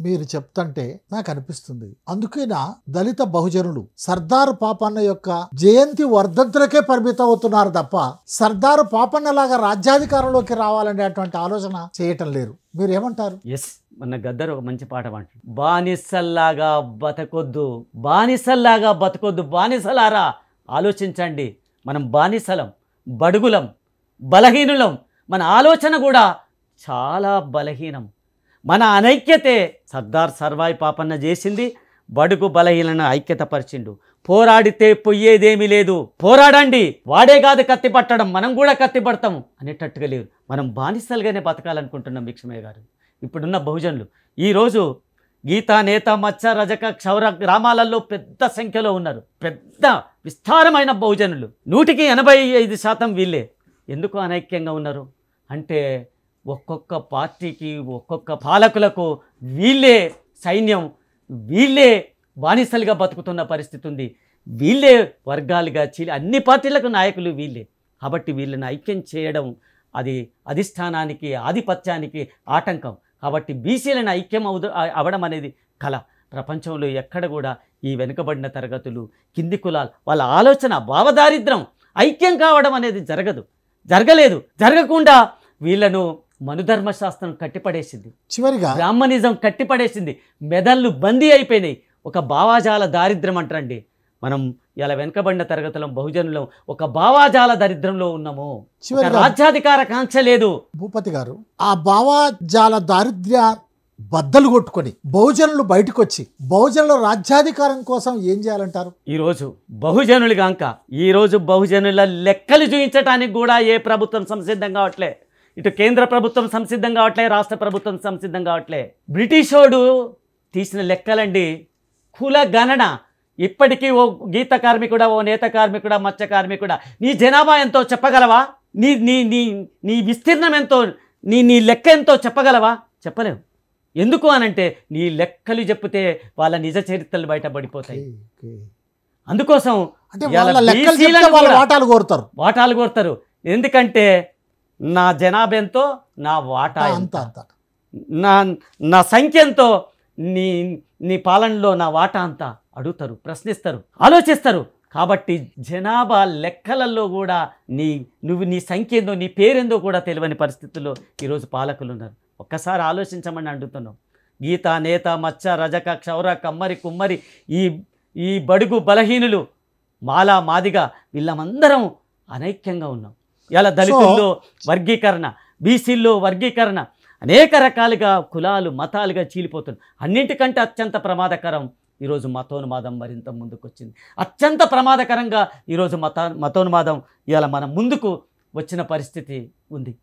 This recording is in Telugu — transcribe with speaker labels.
Speaker 1: మీరు చెప్తుంటే నాకు అనిపిస్తుంది, అందుకేనా దళిత బహుజనులు సర్దారు పాపన్న యొక్క జయంతి వర్ధంతులకే పరిమితం అవుతున్నారు తప్ప సర్దారు పాపన్న లాగా రాజ్యాధికారంలోకి రావాలనేటువంటి ఆలోచన చేయటం లేరు. మీరేమంటారు?
Speaker 2: ఎస్, మన గద్దర్ ఒక మంచి పాట అంటాడు, బానిసల్లాగా బతకొద్దు, బానిసల్లాగా బతకొద్దు, బానిసలారా ఆలోచించండి. మనం బానిసలం, బడుగులం, బలహీనులం. మన ఆలోచన కూడా చాలా బలహీనం. మన అనైక్యతే సర్దార్ సర్వాయి పాపన్న చేసింది. బడుగు బలహీనను ఐక్యత పరిచిండు. పోరాడితే పొయ్యేదేమీ లేదు, పోరాడండి. వాడే కాదు కత్తి పట్టడం, మనం కూడా కత్తి పడతాము అనేటట్టుగా లేదు. మనం బానిసలుగానే బతకాలనుకుంటున్నాం భిక్షమయ్య గారు. ఇప్పుడున్న బహుజనులు ఈరోజు గీత, నేత, మచ్చ, రజక, క్షౌర గ్రామాలలో పెద్ద సంఖ్యలో ఉన్నారు. పెద్ద విస్తారమైన బహుజనులు, 85% వీళ్ళే. ఎందుకు అనైక్యంగా ఉన్నారు అంటే ఒక్కొక్క పార్టీకి, ఒక్కొక్క పాలకులకు వీళ్ళే సైన్యం, వీళ్ళే బానిసలుగా బతుకుతున్న పరిస్థితి ఉంది. వీళ్ళే వర్గాలుగా అన్ని పార్టీలకు నాయకులు వీళ్ళే. కాబట్టి వీళ్ళని ఐక్యం చేయడం అది అధిష్టానానికి, ఆధిపత్యానికి ఆటంకం. కాబట్టి బీసీలను ఐక్యం అవడం అనేది కళ. ప్రపంచంలో ఎక్కడ కూడా ఈ వెనుకబడిన తరగతులు, కింది కులాలు వాళ్ళ ఆలోచన భావదారిద్ర్యం ఐక్యం కావడం అనేది జరగలేదు. జరగకుండా వీళ్ళను మనుధర్మశాస్త్రం కట్టిపడేసింది, చివరిగా బ్రాహ్మణిజం కట్టిపడేసింది. మెదళ్ళు బందీ అయిపోయినాయి. ఒక భావాజాల దారిద్ర్యం అంటారండి. మనం ఇలా వెనుకబడిన తరగతులం, బహుజనులం ఒక భావాజాల దరిద్రంలో ఉన్నాము. రాజ్యాధికార కాంక్ష లేదు.
Speaker 1: భూపతి గారు, ఆ భావాజాల దారిద్ర్య బద్దలు కొట్టుకొని బహుజనులు బయటకు వచ్చి బహుజనుల రాజ్యాధికారం కోసం ఏం చేయాలంటారు?
Speaker 2: ఈరోజు బహుజనులు కాక ఈరోజు బహుజనుల లెక్కలు చూపించడానికి కూడా ఏ ప్రభుత్వం సంసిద్ధం కావట్లే. ఇటు కేంద్ర ప్రభుత్వం సంసిద్ధం కావట్లే, రాష్ట్ర ప్రభుత్వం సంసిద్ధం కావట్లే. బ్రిటిషోడు తీసిన లెక్కలండి, కుల గణన. ఇప్పటికీ ఓ గీత కార్మికుడా, ఓ నేత కార్మికుడా, మత్స్య కార్మికుడా, నీ జనాభా ఎంతో చెప్పగలవా? నీ నీ నీ నీ విస్తీర్ణం ఎంతో, నీ లెక్క ఎంతో చెప్పగలవా? చెప్పలేవు. ఎందుకు అనంటే నీ లెక్కలు చెప్తే వాళ్ళ నిజ చరిత్రలు బయటపడిపోతాయి. అందుకోసం వాటాలు కోరుతారు. ఎందుకంటే నా జనాభా ఎంతో, నా వాటా ఎంత, నా సంఖ్య ఎంతో, నీ పాలనలో నా వాటా అంతా అడుగుతారు, ప్రశ్నిస్తారు, ఆలోచిస్తారు. కాబట్టి జనాభా లెక్కలలో కూడా నీ సంఖ్య ఏందో, నీ పేరేందో కూడా తెలియని పరిస్థితుల్లో ఈరోజు పాలకులు ఉన్నారు. ఒక్కసారి ఆలోచించమని అడుగుతున్నాం. గీత, నేత, మచ్చ, రజక, క్షౌర, కమ్మరి, కుమ్మరి, ఈ బడుగు బలహీనులు, మాలా, మాదిగా వీళ్ళమందరం అనైక్యంగా ఉన్నాం. ఇలా దళితుల్లో వర్గీకరణ, బీసీల్లో వర్గీకరణ, అనేక రకాలుగా కులాలు, మతాలుగా చీలిపోతుంది. అన్నింటికంటే అత్యంత ప్రమాదకరం ఈరోజు మతోన్మాదం మరింత ముందుకు వచ్చింది. అత్యంత ప్రమాదకరంగా ఈరోజు మతోన్మాదం ఇవాళ మన ముందుకు వచ్చిన పరిస్థితి ఉంది.